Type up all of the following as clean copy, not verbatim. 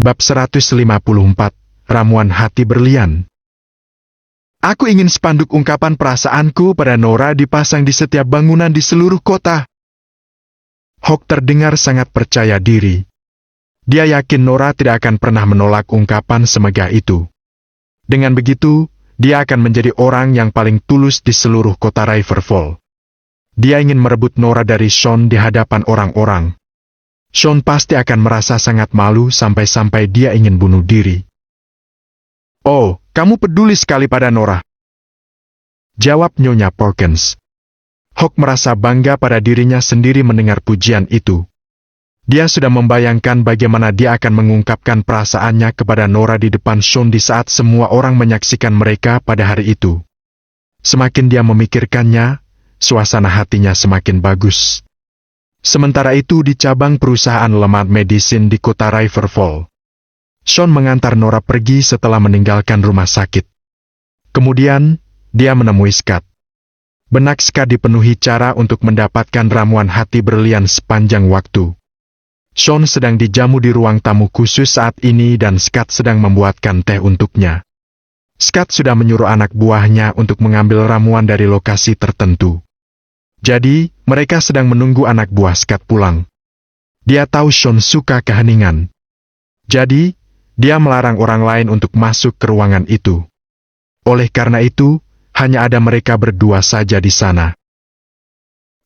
Bab 154, Ramuan Hati Berlian. Aku ingin spanduk ungkapan perasaanku pada Nora dipasang di setiap bangunan di seluruh kota. Hawk terdengar sangat percaya diri. Dia yakin Nora tidak akan pernah menolak ungkapan semegah itu. Dengan begitu, dia akan menjadi orang yang paling tulus di seluruh kota Riverfall. Dia ingin merebut Nora dari Sean di hadapan orang-orang. Sean pasti akan merasa sangat malu sampai-sampai dia ingin bunuh diri. "Oh, kamu peduli sekali pada Nora," jawab Nyonya Perkins. Hawk merasa bangga pada dirinya sendiri mendengar pujian itu. Dia sudah membayangkan bagaimana dia akan mengungkapkan perasaannya kepada Nora di depan Sean di saat semua orang menyaksikan mereka pada hari itu. Semakin dia memikirkannya, suasana hatinya semakin bagus. Sementara itu di cabang perusahaan Lemar Medicine di kota Riverfall, Sean mengantar Nora pergi setelah meninggalkan rumah sakit. Kemudian, dia menemui Scott. Benak Scott dipenuhi cara untuk mendapatkan ramuan hati berlian sepanjang waktu. Sean sedang dijamu di ruang tamu khusus saat ini dan Scott sedang membuatkan teh untuknya. Scott sudah menyuruh anak buahnya untuk mengambil ramuan dari lokasi tertentu. Jadi, mereka sedang menunggu anak buah Scott pulang. Dia tahu Sean suka keheningan. Jadi, dia melarang orang lain untuk masuk ke ruangan itu. Oleh karena itu, hanya ada mereka berdua saja di sana.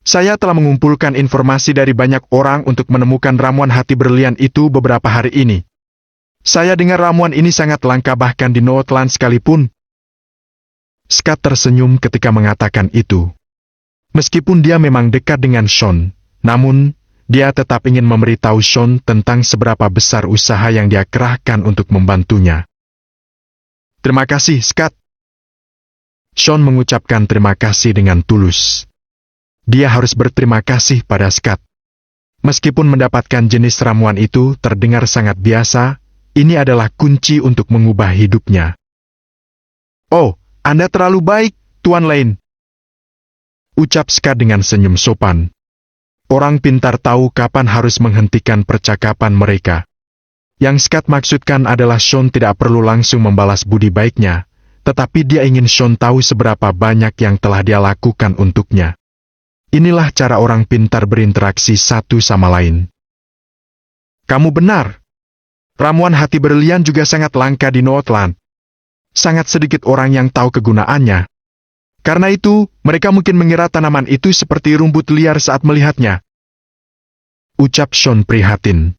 "Saya telah mengumpulkan informasi dari banyak orang untuk menemukan ramuan hati berlian itu beberapa hari ini. Saya dengar ramuan ini sangat langka bahkan di Northland sekalipun." Scott tersenyum ketika mengatakan itu. Meskipun dia memang dekat dengan Sean, namun, dia tetap ingin memberitahu Sean tentang seberapa besar usaha yang dia kerahkan untuk membantunya. "Terima kasih, Scott." Sean mengucapkan terima kasih dengan tulus. Dia harus berterima kasih pada Scott. Meskipun mendapatkan jenis ramuan itu terdengar sangat biasa, ini adalah kunci untuk mengubah hidupnya. "Oh, Anda terlalu baik, Tuan Lane," ucap Scott dengan senyum sopan. Orang pintar tahu kapan harus menghentikan percakapan mereka. Yang Scott maksudkan adalah Sean tidak perlu langsung membalas budi baiknya, tetapi dia ingin Sean tahu seberapa banyak yang telah dia lakukan untuknya. Inilah cara orang pintar berinteraksi satu sama lain. "Kamu benar. Ramuan hati berlian juga sangat langka di Northland. Sangat sedikit orang yang tahu kegunaannya. Karena itu, mereka mungkin mengira tanaman itu seperti rumput liar saat melihatnya," ucap Sean prihatin.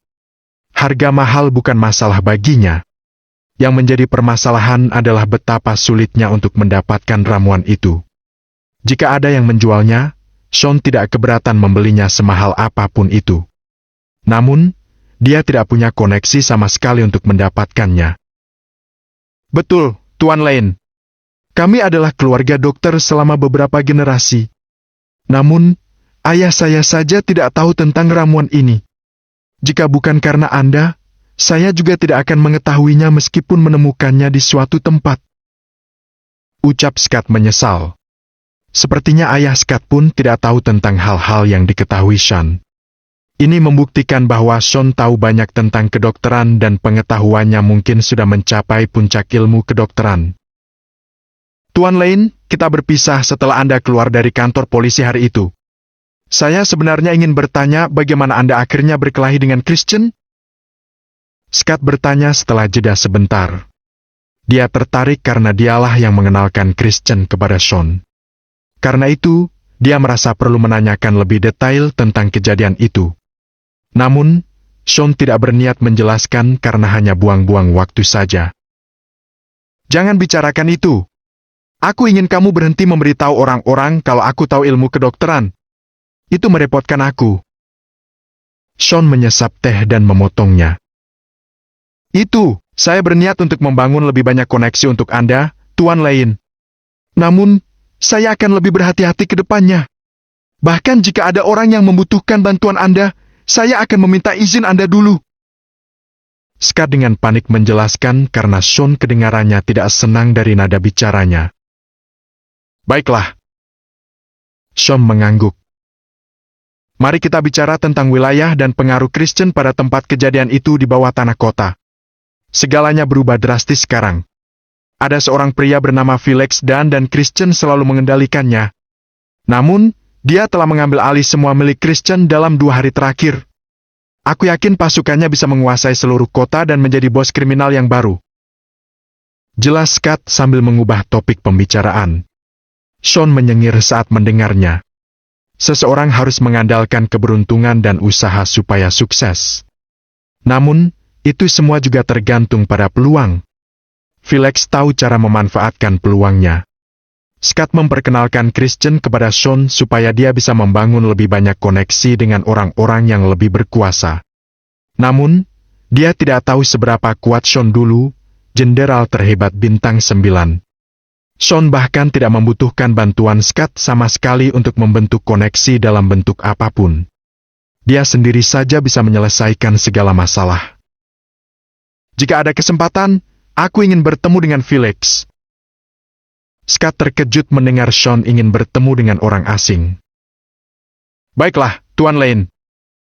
Harga mahal bukan masalah baginya. Yang menjadi permasalahan adalah betapa sulitnya untuk mendapatkan ramuan itu. Jika ada yang menjualnya, Sean tidak keberatan membelinya semahal apapun itu. Namun, dia tidak punya koneksi sama sekali untuk mendapatkannya. "Betul, Tuan Lane. Kami adalah keluarga dokter selama beberapa generasi. Namun, ayah saya saja tidak tahu tentang ramuan ini. Jika bukan karena Anda, saya juga tidak akan mengetahuinya meskipun menemukannya di suatu tempat," ucap Scott menyesal. Sepertinya ayah Scott pun tidak tahu tentang hal-hal yang diketahui Sean. Ini membuktikan bahwa Sean tahu banyak tentang kedokteran dan pengetahuannya mungkin sudah mencapai puncak ilmu kedokteran. "Tuan Lane, kita berpisah setelah Anda keluar dari kantor polisi hari itu. Saya sebenarnya ingin bertanya bagaimana Anda akhirnya berkelahi dengan Christian?" Scott bertanya setelah jeda sebentar. Dia tertarik karena dialah yang mengenalkan Christian kepada Sean. Karena itu, dia merasa perlu menanyakan lebih detail tentang kejadian itu. Namun, Sean tidak berniat menjelaskan karena hanya buang-buang waktu saja. "Jangan bicarakan itu. Aku ingin kamu berhenti memberitahu orang-orang kalau aku tahu ilmu kedokteran. Itu merepotkan aku." Sean menyesap teh dan memotongnya. Saya berniat untuk membangun lebih banyak koneksi untuk Anda, Tuan Lane. Namun, saya akan lebih berhati-hati ke depannya. Bahkan jika ada orang yang membutuhkan bantuan Anda, saya akan meminta izin Anda dulu." Scott dengan panik menjelaskan karena Sean kedengarannya tidak senang dari nada bicaranya. "Baiklah." Sean mengangguk. "Mari kita bicara tentang wilayah dan pengaruh Christian pada tempat kejadian itu di bawah tanah kota. Segalanya berubah drastis sekarang. Ada seorang pria bernama Felix dan Christian selalu mengendalikannya. Namun, dia telah mengambil alih semua milik Christian dalam 2 hari terakhir. Aku yakin pasukannya bisa menguasai seluruh kota dan menjadi bos kriminal yang baru. Jelas Scott sambil mengubah topik pembicaraan. Sean menyengir saat mendengarnya. Seseorang harus mengandalkan keberuntungan dan usaha supaya sukses. Namun, itu semua juga tergantung pada peluang. Felix tahu cara memanfaatkan peluangnya. Scott memperkenalkan Christian kepada Sean supaya dia bisa membangun lebih banyak koneksi dengan orang-orang yang lebih berkuasa. Namun, dia tidak tahu seberapa kuat Sean dulu, jenderal terhebat bintang 9. Sean bahkan tidak membutuhkan bantuan Scott sama sekali untuk membentuk koneksi dalam bentuk apapun. Dia sendiri saja bisa menyelesaikan segala masalah. Jika ada kesempatan, aku ingin bertemu dengan Felix. Scott terkejut mendengar Sean ingin bertemu dengan orang asing. Baiklah, Tuan Lane.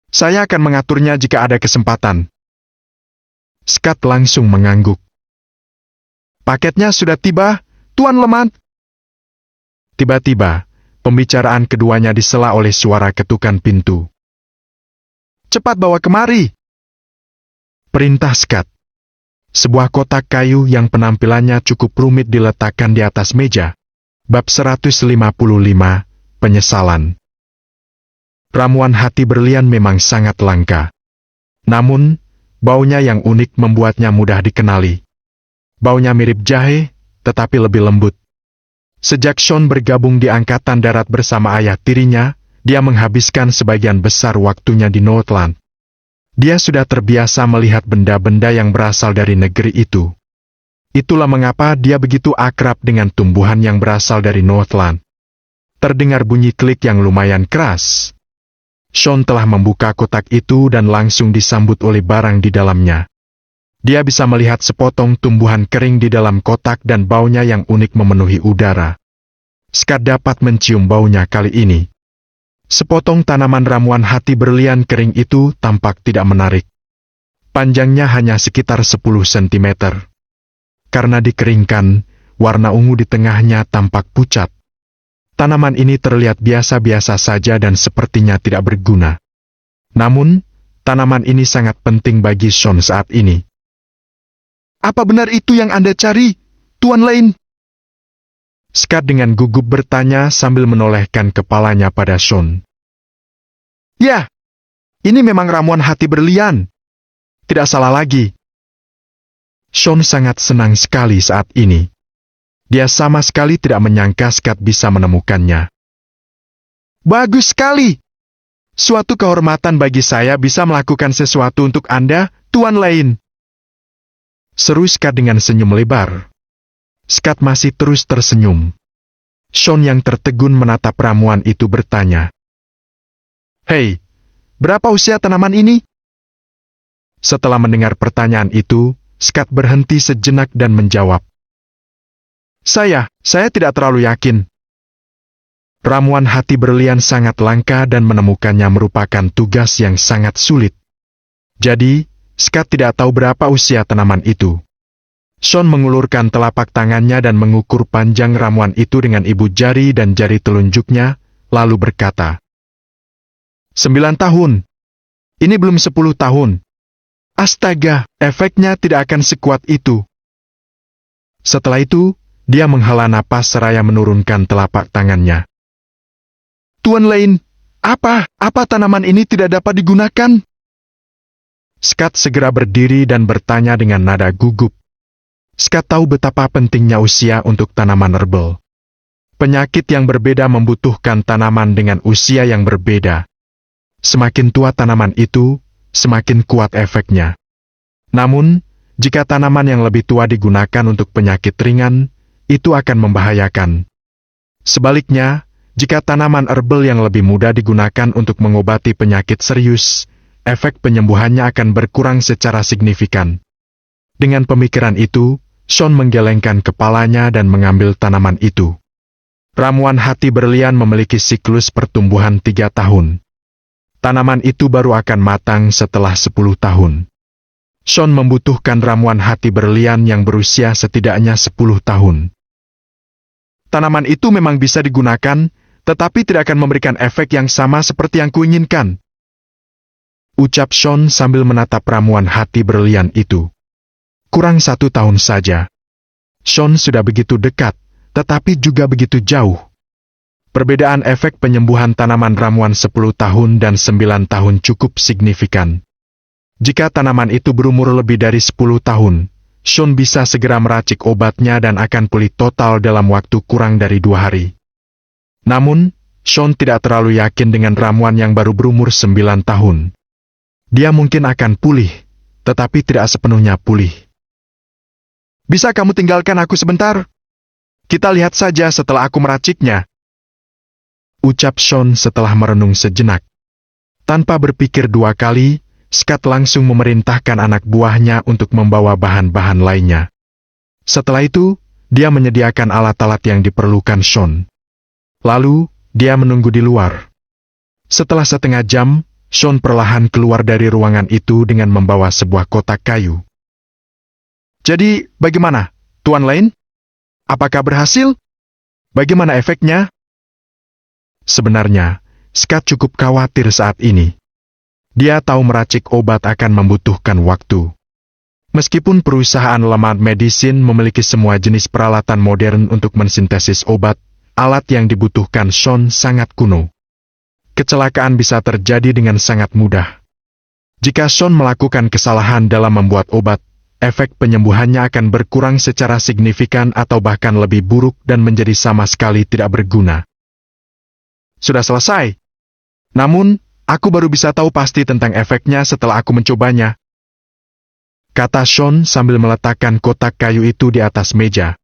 Saya akan mengaturnya jika ada kesempatan. Scott langsung mengangguk. Paketnya sudah tiba, Tuan Lemant. Tiba-tiba, pembicaraan keduanya disela oleh suara ketukan pintu. Cepat bawa kemari. Perintah Scott. Sebuah kotak kayu yang penampilannya cukup rumit diletakkan di atas meja. Bab 155, Penyesalan. Ramuan hati berlian memang sangat langka. Namun, baunya yang unik membuatnya mudah dikenali. Baunya mirip jahe, tetapi lebih lembut. Sejak Sean bergabung di Angkatan Darat bersama ayah tirinya, dia menghabiskan sebagian besar waktunya di Northland. Dia sudah terbiasa melihat benda-benda yang berasal dari negeri itu. Itulah mengapa dia begitu akrab dengan tumbuhan yang berasal dari Northland. Terdengar bunyi klik yang lumayan keras. Sean telah membuka kotak itu dan langsung disambut oleh barang di dalamnya. Dia bisa melihat sepotong tumbuhan kering di dalam kotak dan baunya yang unik memenuhi udara. Scott dapat mencium baunya kali ini. Sepotong tanaman ramuan hati berlian kering itu tampak tidak menarik. Panjangnya hanya sekitar 10 cm. Karena dikeringkan, warna ungu di tengahnya tampak pucat. Tanaman ini terlihat biasa-biasa saja dan sepertinya tidak berguna. Namun, tanaman ini sangat penting bagi Sean saat ini. Apa benar itu yang Anda cari, Tuan Lane? Scott dengan gugup bertanya sambil menolehkan kepalanya pada Sean. Ya, ini memang ramuan hati berlian. Tidak salah lagi. Sean sangat senang sekali saat ini. Dia sama sekali tidak menyangka Scott bisa menemukannya. Bagus sekali. Suatu kehormatan bagi saya bisa melakukan sesuatu untuk Anda, Tuan Lane. Seru Scott dengan senyum lebar. Scott masih terus tersenyum. Sean yang tertegun menatap ramuan itu bertanya. Hei, berapa usia tanaman ini? Setelah mendengar pertanyaan itu, Scott berhenti sejenak dan menjawab. Saya tidak terlalu yakin. Ramuan hati berlian sangat langka dan menemukannya merupakan tugas yang sangat sulit. Jadi, Scott tidak tahu berapa usia tanaman itu. Sean mengulurkan telapak tangannya dan mengukur panjang ramuan itu dengan ibu jari dan jari telunjuknya, lalu berkata, 9 tahun. Ini belum 10 tahun. Astaga, efeknya tidak akan sekuat itu. Setelah itu, dia menghela napas seraya menurunkan telapak tangannya. Tuan Lane, apa tanaman ini tidak dapat digunakan? Scott segera berdiri dan bertanya dengan nada gugup. Scott tahu betapa pentingnya usia untuk tanaman herbal. Penyakit yang berbeda membutuhkan tanaman dengan usia yang berbeda. Semakin tua tanaman itu, semakin kuat efeknya. Namun, jika tanaman yang lebih tua digunakan untuk penyakit ringan, itu akan membahayakan. Sebaliknya, jika tanaman herbal yang lebih muda digunakan untuk mengobati penyakit serius, efek penyembuhannya akan berkurang secara signifikan. Dengan pemikiran itu, Sean menggelengkan kepalanya dan mengambil tanaman itu. Ramuan hati berlian memiliki siklus pertumbuhan 3 tahun. Tanaman itu baru akan matang setelah 10 tahun. Sean membutuhkan ramuan hati berlian yang berusia setidaknya 10 tahun. Tanaman itu memang bisa digunakan, tetapi tidak akan memberikan efek yang sama seperti yang kuinginkan. Ucap Sean sambil menatap ramuan hati berlian itu. Kurang 1 tahun saja. Sean sudah begitu dekat, tetapi juga begitu jauh. Perbedaan efek penyembuhan tanaman ramuan 10 tahun dan 9 tahun cukup signifikan. Jika tanaman itu berumur lebih dari 10 tahun, Sean bisa segera meracik obatnya dan akan pulih total dalam waktu kurang dari 2 hari. Namun, Sean tidak terlalu yakin dengan ramuan yang baru berumur 9 tahun. Dia mungkin akan pulih, tetapi tidak sepenuhnya pulih. Bisa kamu tinggalkan aku sebentar? Kita lihat saja setelah aku meraciknya. Ucap Sean setelah merenung sejenak. Tanpa berpikir 2 kali, Scott langsung memerintahkan anak buahnya untuk membawa bahan-bahan lainnya. Setelah itu, dia menyediakan alat-alat yang diperlukan Sean. Lalu, dia menunggu di luar. Setelah setengah jam, Sean perlahan keluar dari ruangan itu dengan membawa sebuah kotak kayu. Jadi, bagaimana, Tuan Lane? Apakah berhasil? Bagaimana efeknya? Sebenarnya, Scott cukup khawatir saat ini. Dia tahu meracik obat akan membutuhkan waktu. Meskipun perusahaan Lamar Medicine memiliki semua jenis peralatan modern untuk mensintesis obat, alat yang dibutuhkan Sean sangat kuno. Kecelakaan bisa terjadi dengan sangat mudah. Jika Sean melakukan kesalahan dalam membuat obat, efek penyembuhannya akan berkurang secara signifikan atau bahkan lebih buruk dan menjadi sama sekali tidak berguna. Sudah selesai. Namun, aku baru bisa tahu pasti tentang efeknya setelah aku mencobanya. Kata Sean sambil meletakkan kotak kayu itu di atas meja.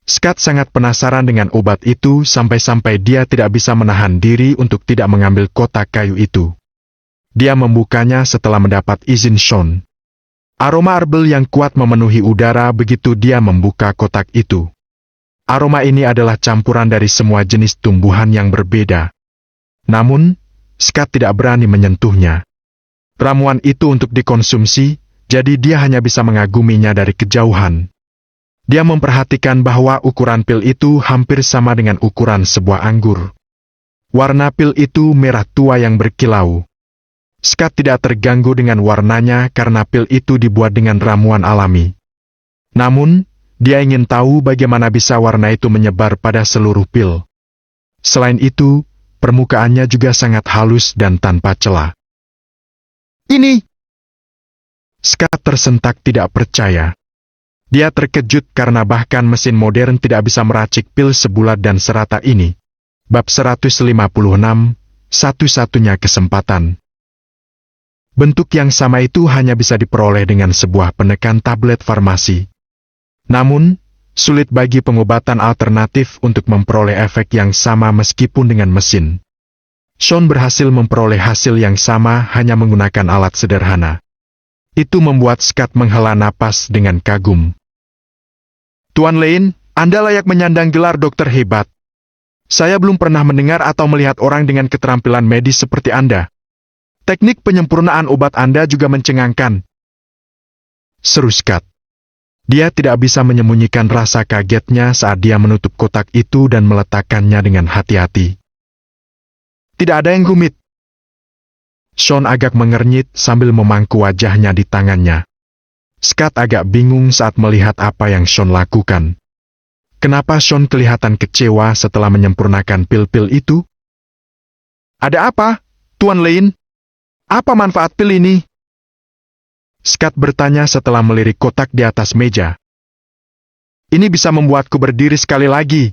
Scott sangat penasaran dengan obat itu sampai-sampai dia tidak bisa menahan diri untuk tidak mengambil kotak kayu itu. Dia membukanya setelah mendapat izin Sean. Aroma herbal yang kuat memenuhi udara begitu dia membuka kotak itu. Aroma ini adalah campuran dari semua jenis tumbuhan yang berbeda. Namun, Scott tidak berani menyentuhnya. Ramuan itu untuk dikonsumsi, jadi dia hanya bisa mengaguminya dari kejauhan. Dia memperhatikan bahwa ukuran pil itu hampir sama dengan ukuran sebuah anggur. Warna pil itu merah tua yang berkilau. Scott tidak terganggu dengan warnanya karena pil itu dibuat dengan ramuan alami. Namun, dia ingin tahu bagaimana bisa warna itu menyebar pada seluruh pil. Selain itu, permukaannya juga sangat halus dan tanpa celah. Ini! Scott tersentak tidak percaya. Dia terkejut karena bahkan mesin modern tidak bisa meracik pil sebulat dan serata ini. Bab 156, satu-satunya kesempatan. Bentuk yang sama itu hanya bisa diperoleh dengan sebuah penekan tablet farmasi. Namun, sulit bagi pengobatan alternatif untuk memperoleh efek yang sama meskipun dengan mesin. Sean berhasil memperoleh hasil yang sama hanya menggunakan alat sederhana. Itu membuat Scott menghela napas dengan kagum. Tuan Lane, Anda layak menyandang gelar dokter hebat. Saya belum pernah mendengar atau melihat orang dengan keterampilan medis seperti Anda. Teknik penyempurnaan obat Anda juga mencengangkan. Seru Scott. Dia tidak bisa menyembunyikan rasa kagetnya saat dia menutup kotak itu dan meletakkannya dengan hati-hati. Tidak ada yang rumit. Sean agak mengernyit sambil memangku wajahnya di tangannya. Scott agak bingung saat melihat apa yang Sean lakukan. Kenapa Sean kelihatan kecewa setelah menyempurnakan pil-pil itu? Ada apa, Tuan Lane? Apa manfaat pil ini? Scott bertanya setelah melirik kotak di atas meja. Ini bisa membuatku berdiri sekali lagi.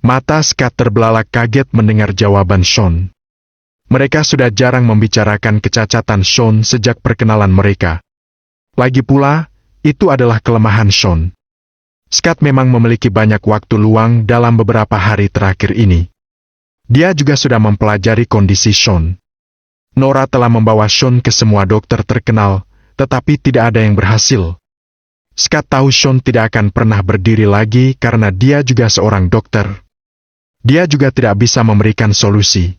Mata Scott terbelalak kaget mendengar jawaban Sean. Mereka sudah jarang membicarakan kecacatan Sean sejak perkenalan mereka. Lagi pula, itu adalah kelemahan Sean. Scott memang memiliki banyak waktu luang dalam beberapa hari terakhir ini. Dia juga sudah mempelajari kondisi Sean. Nora telah membawa Sean ke semua dokter terkenal, tetapi tidak ada yang berhasil. Scott tahu Sean tidak akan pernah berdiri lagi karena dia juga seorang dokter. Dia juga tidak bisa memberikan solusi.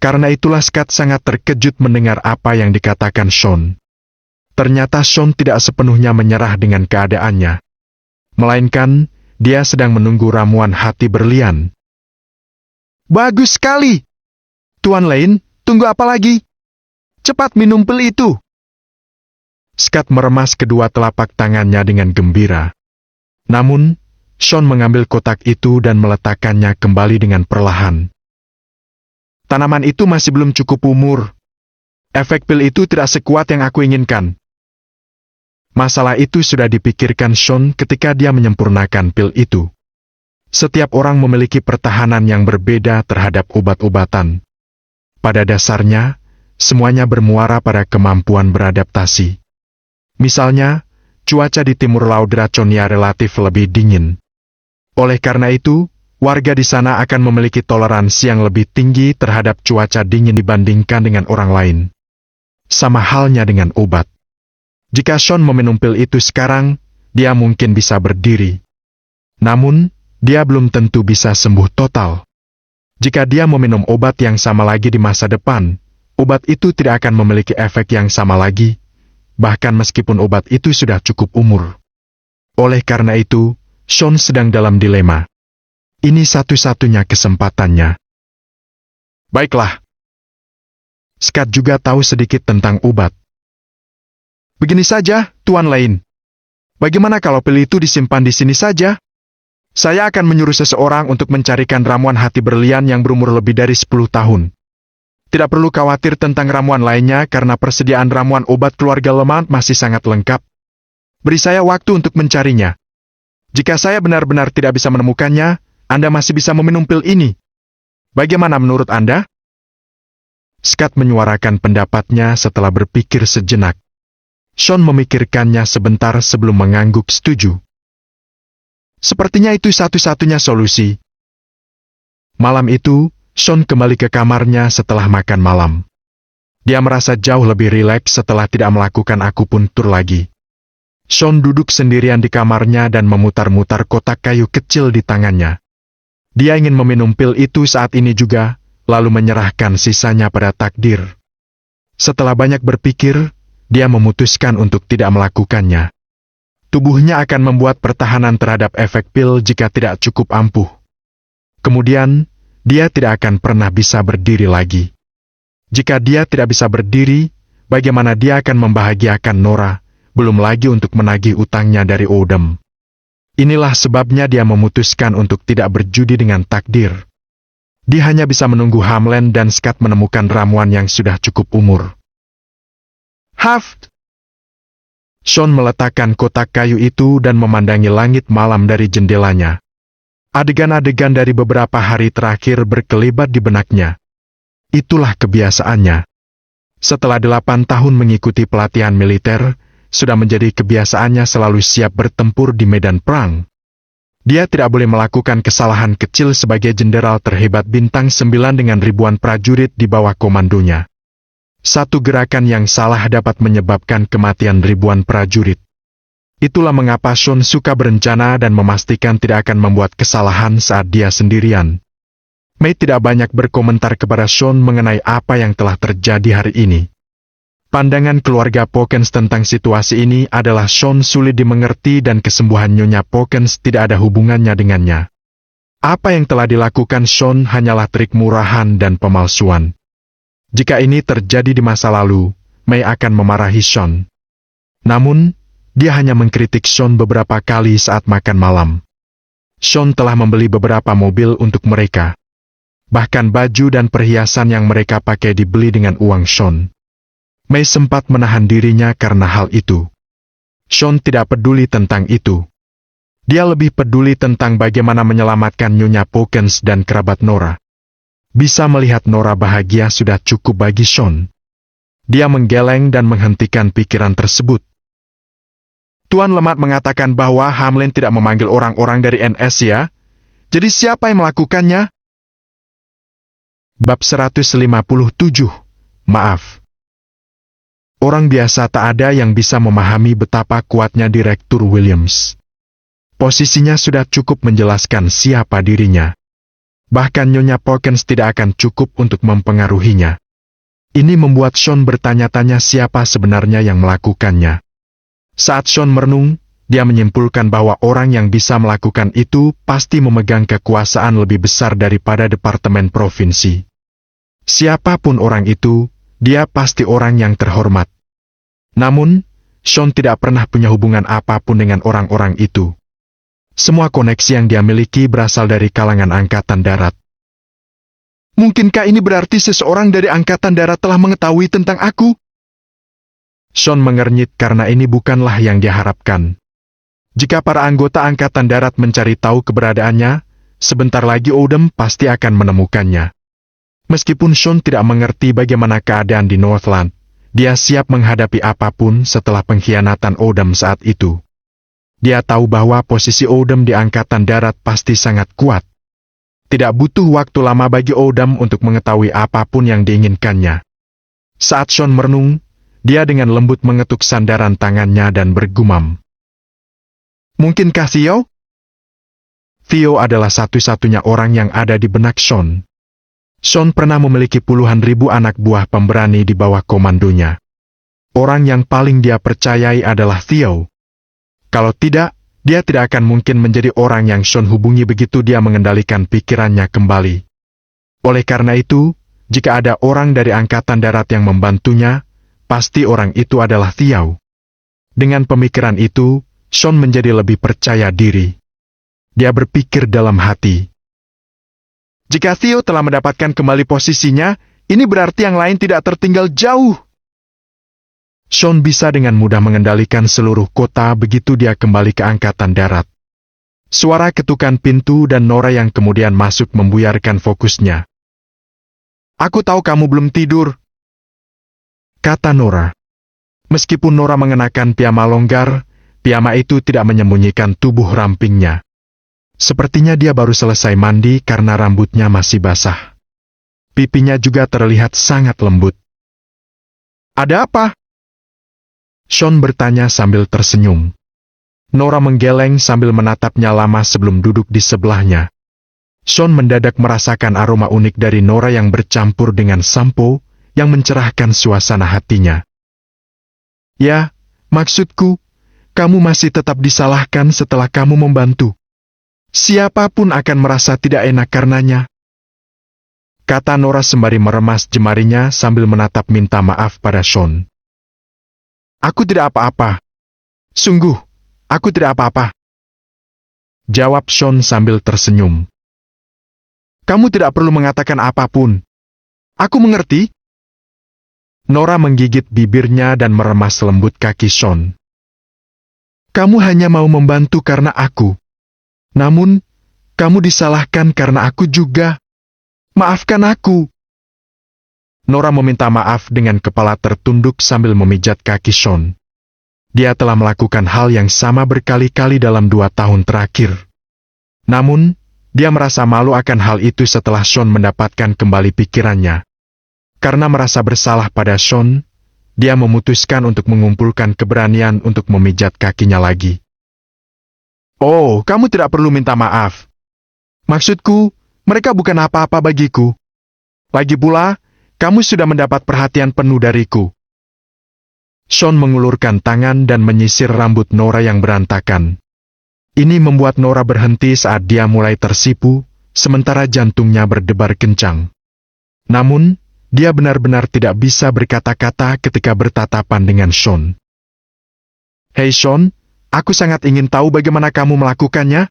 Karena itulah Scott sangat terkejut mendengar apa yang dikatakan Sean. Ternyata Sean tidak sepenuhnya menyerah dengan keadaannya. Melainkan, dia sedang menunggu ramuan hati berlian. Bagus sekali! Tuan Lane, tunggu apa lagi? Cepat minum pil itu! Scott meremas kedua telapak tangannya dengan gembira. Namun, Sean mengambil kotak itu dan meletakkannya kembali dengan perlahan. Tanaman itu masih belum cukup umur. Efek pil itu tidak sekuat yang aku inginkan. Masalah itu sudah dipikirkan Sean ketika dia menyempurnakan pil itu. Setiap orang memiliki pertahanan yang berbeda terhadap obat-obatan. Pada dasarnya, semuanya bermuara pada kemampuan beradaptasi. Misalnya, cuaca di timur Laut Draconia relatif lebih dingin. Oleh karena itu, warga di sana akan memiliki toleransi yang lebih tinggi terhadap cuaca dingin dibandingkan dengan orang lain. Sama halnya dengan obat. Jika Sean meminum pil itu sekarang, dia mungkin bisa berdiri. Namun, dia belum tentu bisa sembuh total. Jika dia meminum obat yang sama lagi di masa depan, obat itu tidak akan memiliki efek yang sama lagi, bahkan meskipun obat itu sudah cukup umur. Oleh karena itu, Sean sedang dalam dilema. Ini satu-satunya kesempatannya. Baiklah. Scott juga tahu sedikit tentang obat. Begini saja, Tuan Lane. Bagaimana kalau pil itu disimpan di sini saja? Saya akan menyuruh seseorang untuk mencarikan ramuan hati berlian yang berumur lebih dari 10 tahun. Tidak perlu khawatir tentang ramuan lainnya karena persediaan ramuan obat keluarga Lemant masih sangat lengkap. Beri saya waktu untuk mencarinya. Jika saya benar-benar tidak bisa menemukannya, Anda masih bisa meminum pil ini. Bagaimana menurut Anda? Scott menyuarakan pendapatnya setelah berpikir sejenak. Sean memikirkannya sebentar sebelum mengangguk setuju. Sepertinya itu satu-satunya solusi. Malam itu, Sean kembali ke kamarnya setelah makan malam. Dia merasa jauh lebih rileks setelah tidak melakukan akupuntur lagi. Sean duduk sendirian di kamarnya dan memutar-mutar kotak kayu kecil di tangannya. Dia ingin meminum pil itu saat ini juga, lalu menyerahkan sisanya pada takdir. Setelah banyak berpikir, dia memutuskan untuk tidak melakukannya. Tubuhnya akan membuat pertahanan terhadap efek pil jika tidak cukup ampuh. Kemudian, dia tidak akan pernah bisa berdiri lagi. Jika dia tidak bisa berdiri, bagaimana dia akan membahagiakan Nora, belum lagi untuk menagih utangnya dari Odem. Inilah sebabnya dia memutuskan untuk tidak berjudi dengan takdir. Dia hanya bisa menunggu Hamlen dan Scott menemukan ramuan yang sudah cukup umur. Haft! Sean meletakkan kotak kayu itu dan memandangi langit malam dari jendelanya. Adegan-adegan dari beberapa hari terakhir berkelebat di benaknya. Itulah kebiasaannya. Setelah 8 tahun mengikuti pelatihan militer, sudah menjadi kebiasaannya selalu siap bertempur di medan perang. Dia tidak boleh melakukan kesalahan kecil sebagai jenderal terhebat bintang 9 dengan ribuan prajurit di bawah komandonya. Satu gerakan yang salah dapat menyebabkan kematian ribuan prajurit. Itulah mengapa Sean suka berencana dan memastikan tidak akan membuat kesalahan saat dia sendirian. May tidak banyak berkomentar kepada Sean mengenai apa yang telah terjadi hari ini. Pandangan keluarga Pawkins tentang situasi ini adalah Sean sulit dimengerti dan kesembuhan Nyonya Pawkins tidak ada hubungannya dengannya. Apa yang telah dilakukan Sean hanyalah trik murahan dan pemalsuan. Jika ini terjadi di masa lalu, May akan memarahi Sean. Namun, dia hanya mengkritik Sean beberapa kali saat makan malam. Sean telah membeli beberapa mobil untuk mereka. Bahkan baju dan perhiasan yang mereka pakai dibeli dengan uang Sean. May sempat menahan dirinya karena hal itu. Sean tidak peduli tentang itu. Dia lebih peduli tentang bagaimana menyelamatkan Nyonya Pawkins dan kerabat Nora. Bisa melihat Nora bahagia sudah cukup bagi Sean. Dia menggeleng dan menghentikan pikiran tersebut. Tuan Lemant mengatakan bahwa Hamlin tidak memanggil orang-orang dari NS ya? Jadi siapa yang melakukannya? Bab 157. Maaf. Orang biasa tak ada yang bisa memahami betapa kuatnya Direktur Williams. Posisinya sudah cukup menjelaskan siapa dirinya. Bahkan Nyonya Pawkins tidak akan cukup untuk mempengaruhinya. Ini membuat Sean bertanya-tanya siapa sebenarnya yang melakukannya. Saat Sean merenung, dia menyimpulkan bahwa orang yang bisa melakukan itu pasti memegang kekuasaan lebih besar daripada Departemen Provinsi. Siapapun orang itu, dia pasti orang yang terhormat. Namun, Sean tidak pernah punya hubungan apapun dengan orang-orang itu. Semua koneksi yang dia miliki berasal dari kalangan Angkatan Darat. Mungkinkah ini berarti seseorang dari Angkatan Darat telah mengetahui tentang aku? Sean mengernyit karena ini bukanlah yang dia harapkan. Jika para anggota Angkatan Darat mencari tahu keberadaannya, sebentar lagi Odom pasti akan menemukannya. Meskipun Sean tidak mengerti bagaimana keadaan di Northland, dia siap menghadapi apapun setelah pengkhianatan Odom saat itu. Dia tahu bahwa posisi Odom di Angkatan Darat pasti sangat kuat. Tidak butuh waktu lama bagi Odom untuk mengetahui apapun yang diinginkannya. Saat Sean merenung, dia dengan lembut mengetuk sandaran tangannya dan bergumam. Mungkinkah Theo? Theo adalah satu-satunya orang yang ada di benak Sean. Sean pernah memiliki puluhan ribu anak buah pemberani di bawah komandonya. Orang yang paling dia percayai adalah Theo. Kalau tidak, dia tidak akan mungkin menjadi orang yang Sean hubungi begitu dia mengendalikan pikirannya kembali. Oleh karena itu, jika ada orang dari Angkatan Darat yang membantunya, pasti orang itu adalah Theo. Dengan pemikiran itu, Sean menjadi lebih percaya diri. Dia berpikir dalam hati. Jika Theo telah mendapatkan kembali posisinya, ini berarti yang lain tidak tertinggal jauh. Sean bisa dengan mudah mengendalikan seluruh kota begitu dia kembali ke Angkatan Darat. Suara ketukan pintu dan Nora yang kemudian masuk membuyarkan fokusnya. Aku tahu kamu belum tidur, kata Nora. Meskipun Nora mengenakan piyama longgar, piyama itu tidak menyembunyikan tubuh rampingnya. Sepertinya dia baru selesai mandi karena rambutnya masih basah. Pipinya juga terlihat sangat lembut. Ada apa? Sean bertanya sambil tersenyum. Nora menggeleng sambil menatapnya lama sebelum duduk di sebelahnya. Sean mendadak merasakan aroma unik dari Nora yang bercampur dengan sampo yang mencerahkan suasana hatinya. Ya, maksudku, kamu masih tetap disalahkan setelah kamu membantu. Siapapun akan merasa tidak enak karenanya, kata Nora sembari meremas jemarinya sambil menatap minta maaf pada Sean. Aku tidak apa-apa. Sungguh, aku tidak apa-apa, jawab Sean sambil tersenyum. Kamu tidak perlu mengatakan apapun. Aku mengerti. Nora menggigit bibirnya dan meremas lembut kaki Sean. Kamu hanya mau membantu karena aku. Namun, kamu disalahkan karena aku juga. Maafkan aku. Nora meminta maaf dengan kepala tertunduk sambil memijat kaki Sean. Dia telah melakukan hal yang sama berkali-kali dalam 2 tahun terakhir. Namun, dia merasa malu akan hal itu setelah Sean mendapatkan kembali pikirannya. Karena merasa bersalah pada Sean, dia memutuskan untuk mengumpulkan keberanian untuk memijat kakinya lagi. Oh, kamu tidak perlu minta maaf. Maksudku, mereka bukan apa-apa bagiku. Lagi pula, kamu sudah mendapat perhatian penuh dariku. Sean mengulurkan tangan dan menyisir rambut Nora yang berantakan. Ini membuat Nora berhenti saat dia mulai tersipu, sementara jantungnya berdebar kencang. Namun, dia benar-benar tidak bisa berkata-kata ketika bertatapan dengan Sean. Hei Sean, aku sangat ingin tahu bagaimana kamu melakukannya.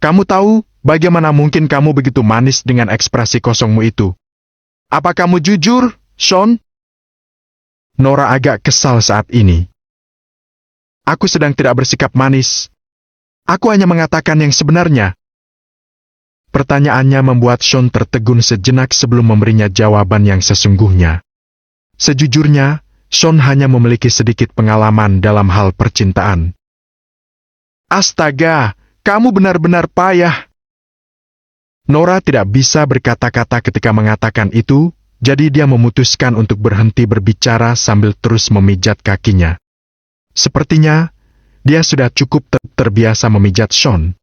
Kamu tahu bagaimana mungkin kamu begitu manis dengan ekspresi kosongmu itu. Apa kamu jujur, Sean? Nora agak kesal saat ini. Aku sedang tidak bersikap manis. Aku hanya mengatakan yang sebenarnya. Pertanyaannya membuat Sean tertegun sejenak sebelum memberinya jawaban yang sesungguhnya. Sejujurnya, Sean hanya memiliki sedikit pengalaman dalam hal percintaan. Astaga, kamu benar-benar payah. Nora tidak bisa berkata-kata ketika mengatakan itu, jadi dia memutuskan untuk berhenti berbicara sambil terus memijat kakinya. Sepertinya, dia sudah cukup terbiasa memijat Sean.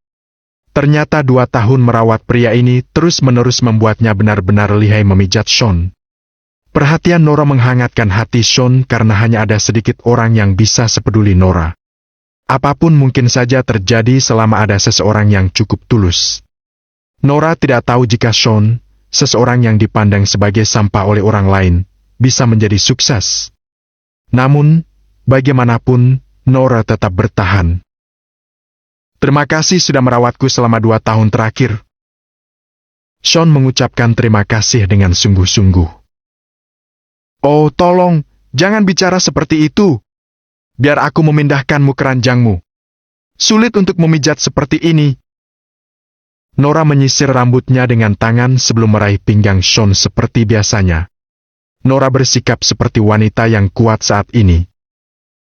Ternyata 2 tahun merawat pria ini terus-menerus membuatnya benar-benar lihai memijat Sean. Perhatian Nora menghangatkan hati Sean karena hanya ada sedikit orang yang bisa sepeduli Nora. Apapun mungkin saja terjadi selama ada seseorang yang cukup tulus. Nora tidak tahu jika Sean, seseorang yang dipandang sebagai sampah oleh orang lain, bisa menjadi sukses. Namun, bagaimanapun, Nora tetap bertahan. Terima kasih sudah merawatku selama 2 tahun terakhir. Sean mengucapkan terima kasih dengan sungguh-sungguh. Oh, tolong, jangan bicara seperti itu. Biar aku memindahkanmu ke ranjangmu. Sulit untuk memijat seperti ini. Nora menyisir rambutnya dengan tangan sebelum meraih pinggang Sean seperti biasanya. Nora bersikap seperti wanita yang kuat saat ini.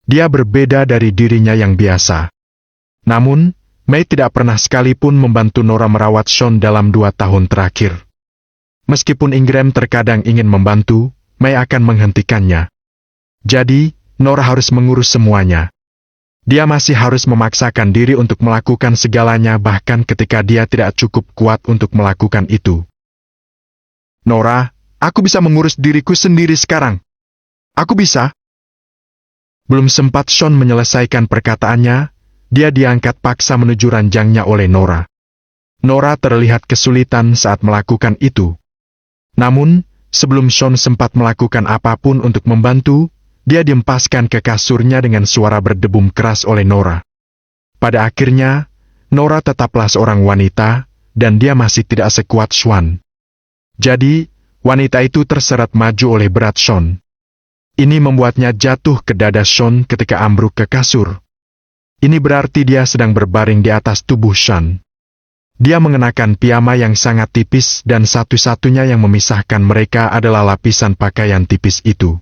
Dia berbeda dari dirinya yang biasa. Namun, May tidak pernah sekalipun membantu Nora merawat Sean dalam 2 tahun terakhir. Meskipun Ingram terkadang ingin membantu, May akan menghentikannya. Jadi, Nora harus mengurus semuanya. Dia masih harus memaksakan diri untuk melakukan segalanya bahkan ketika dia tidak cukup kuat untuk melakukan itu. Nora, aku bisa mengurus diriku sendiri sekarang. Aku bisa. Belum sempat Sean menyelesaikan perkataannya, dia diangkat paksa menuju ranjangnya oleh Nora. Nora terlihat kesulitan saat melakukan itu. Namun, sebelum Sean sempat melakukan apapun untuk membantu, dia diempaskan ke kasurnya dengan suara berdebum keras oleh Nora. Pada akhirnya, Nora tetaplah seorang wanita, dan dia masih tidak sekuat Sean. Jadi, wanita itu terseret maju oleh berat Sean. Ini membuatnya jatuh ke dada Sean ketika ambruk ke kasur. Ini berarti dia sedang berbaring di atas tubuh Sean. Dia mengenakan piyama yang sangat tipis dan satu-satunya yang memisahkan mereka adalah lapisan pakaian tipis itu.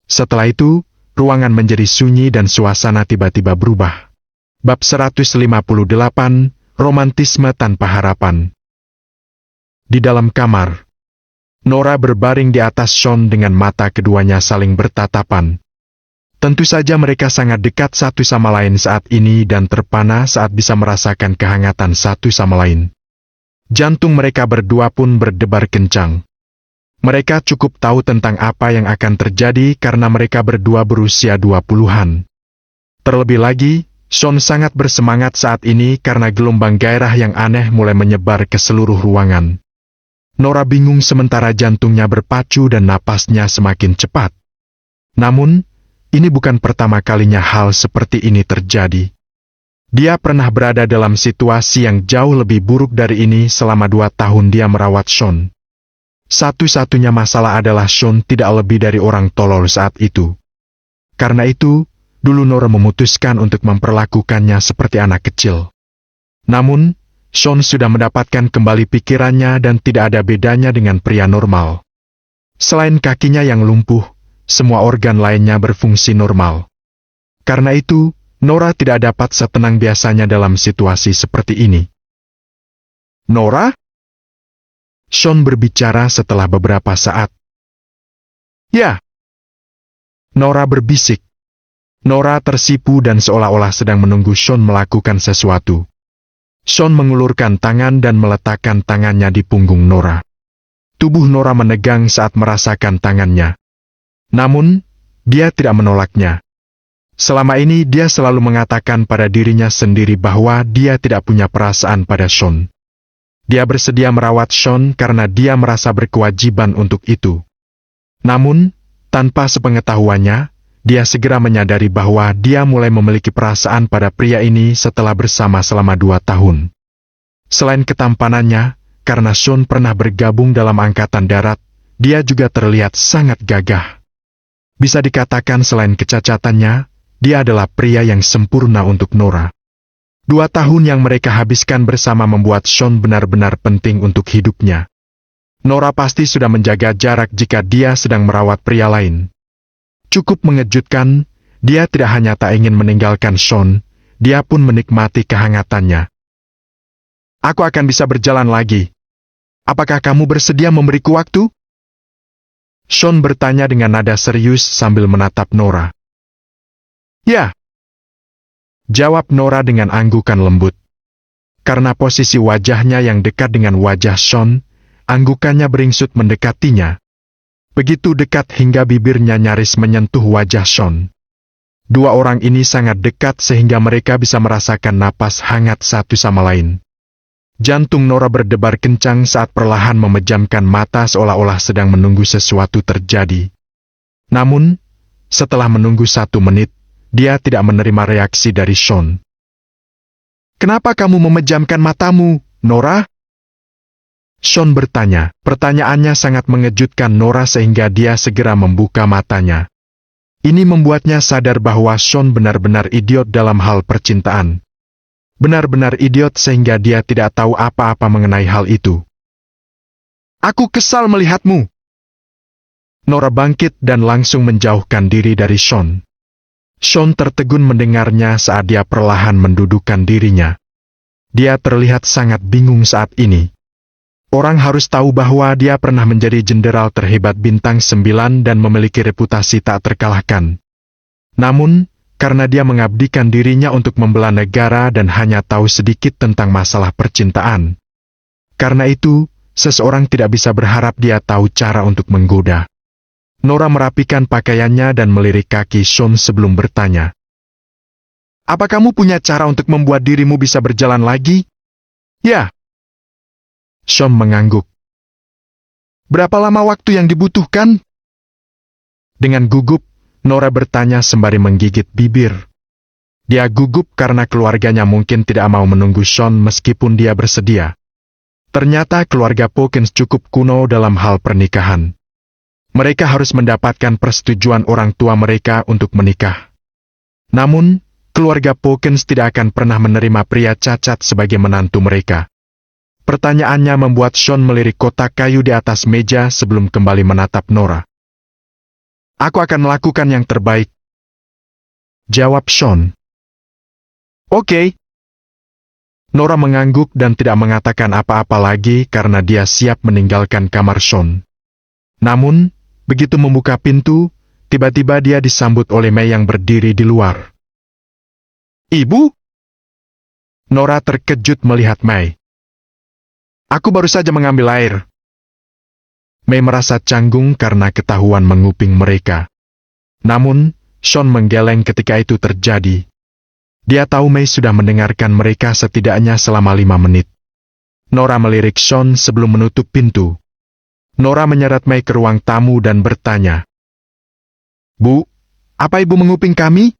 Setelah itu, ruangan menjadi sunyi dan suasana tiba-tiba berubah. Bab 158, Romantisme Tanpa Harapan. Di dalam kamar, Nora berbaring di atas Sean dengan mata keduanya saling bertatapan. Tentu saja mereka sangat dekat satu sama lain saat ini dan terpana saat bisa merasakan kehangatan satu sama lain. Jantung mereka berdua pun berdebar kencang. Mereka cukup tahu tentang apa yang akan terjadi karena mereka berdua berusia 20-an. Terlebih lagi, Sean sangat bersemangat saat ini karena gelombang gairah yang aneh mulai menyebar ke seluruh ruangan. Nora bingung sementara jantungnya berpacu dan napasnya semakin cepat. Namun, ini bukan pertama kalinya hal seperti ini terjadi. Dia pernah berada dalam situasi yang jauh lebih buruk dari ini selama 2 tahun dia merawat Sean. Satu-satunya masalah adalah Sean tidak lebih dari orang tolol saat itu. Karena itu, dulu Nora memutuskan untuk memperlakukannya seperti anak kecil. Namun, Sean sudah mendapatkan kembali pikirannya dan tidak ada bedanya dengan pria normal. Selain kakinya yang lumpuh, semua organ lainnya berfungsi normal. Karena itu, Nora tidak dapat setenang biasanya dalam situasi seperti ini. Nora? Sean berbicara setelah beberapa saat. Ya. Nora berbisik. Nora tersipu dan seolah-olah sedang menunggu Sean melakukan sesuatu. Sean mengulurkan tangan dan meletakkan tangannya di punggung Nora. Tubuh Nora menegang saat merasakan tangannya. Namun, dia tidak menolaknya. Selama ini dia selalu mengatakan pada dirinya sendiri bahwa dia tidak punya perasaan pada Sean. Dia bersedia merawat Sean karena dia merasa berkewajiban untuk itu. Namun, tanpa sepengetahuannya, dia segera menyadari bahwa dia mulai memiliki perasaan pada pria ini setelah bersama selama 2 tahun. Selain ketampanannya, karena Sean pernah bergabung dalam angkatan darat, dia juga terlihat sangat gagah. Bisa dikatakan selain kecacatannya, dia adalah pria yang sempurna untuk Nora. 2 tahun yang mereka habiskan bersama membuat Sean benar-benar penting untuk hidupnya. Nora pasti sudah menjaga jarak jika dia sedang merawat pria lain. Cukup mengejutkan, dia tidak hanya tak ingin meninggalkan Sean, dia pun menikmati kehangatannya. Aku akan bisa berjalan lagi. Apakah kamu bersedia memberiku waktu? Sean bertanya dengan nada serius sambil menatap Nora. Ya. Jawab Nora dengan anggukan lembut. Karena posisi wajahnya yang dekat dengan wajah Sean, anggukannya beringsut mendekatinya. Begitu dekat hingga bibirnya nyaris menyentuh wajah Sean. Dua orang ini sangat dekat sehingga mereka bisa merasakan napas hangat satu sama lain. Jantung Nora berdebar kencang saat perlahan memejamkan mata seolah-olah sedang menunggu sesuatu terjadi. Namun, setelah menunggu 1 menit, dia tidak menerima reaksi dari Sean. "Kenapa kamu memejamkan matamu, Nora?" Sean bertanya. Pertanyaannya sangat mengejutkan Nora sehingga dia segera membuka matanya. Ini membuatnya sadar bahwa Sean benar-benar idiot dalam hal percintaan. Benar-benar idiot sehingga dia tidak tahu apa-apa mengenai hal itu. "Aku kesal melihatmu." Nora bangkit dan langsung menjauhkan diri dari Sean. Sean tertegun mendengarnya saat dia perlahan mendudukkan dirinya. Dia terlihat sangat bingung saat ini. Orang harus tahu bahwa dia pernah menjadi jenderal terhebat bintang 9 dan memiliki reputasi tak terkalahkan. Namun, karena dia mengabdikan dirinya untuk membela negara dan hanya tahu sedikit tentang masalah percintaan. Karena itu, seseorang tidak bisa berharap dia tahu cara untuk menggoda. Nora merapikan pakaiannya dan melirik kaki Sean sebelum bertanya. "Apa kamu punya cara untuk membuat dirimu bisa berjalan lagi?" "Ya." Sean mengangguk. "Berapa lama waktu yang dibutuhkan?" Dengan gugup, Nora bertanya sembari menggigit bibir. Dia gugup karena keluarganya mungkin tidak mau menunggu Sean meskipun dia bersedia. Ternyata keluarga Pawkins cukup kuno dalam hal pernikahan. Mereka harus mendapatkan persetujuan orang tua mereka untuk menikah. Namun, keluarga Pawkins tidak akan pernah menerima pria cacat sebagai menantu mereka. Pertanyaannya membuat Sean melirik kotak kayu di atas meja sebelum kembali menatap Nora. "Aku akan melakukan yang terbaik," jawab Sean. "Oke." Nora mengangguk dan tidak mengatakan apa-apa lagi karena dia siap meninggalkan kamar Sean. Namun, begitu membuka pintu, tiba-tiba dia disambut oleh Mei yang berdiri di luar. "Ibu?" Nora terkejut melihat Mei. "Aku baru saja mengambil air." Mei merasa canggung karena ketahuan menguping mereka. Namun, Sean menggeleng ketika itu terjadi. Dia tahu Mei sudah mendengarkan mereka setidaknya selama 5 menit. Nora melirik Sean sebelum menutup pintu. Nora menyeret Mei ke ruang tamu dan bertanya, "Bu, apa ibu menguping kami?"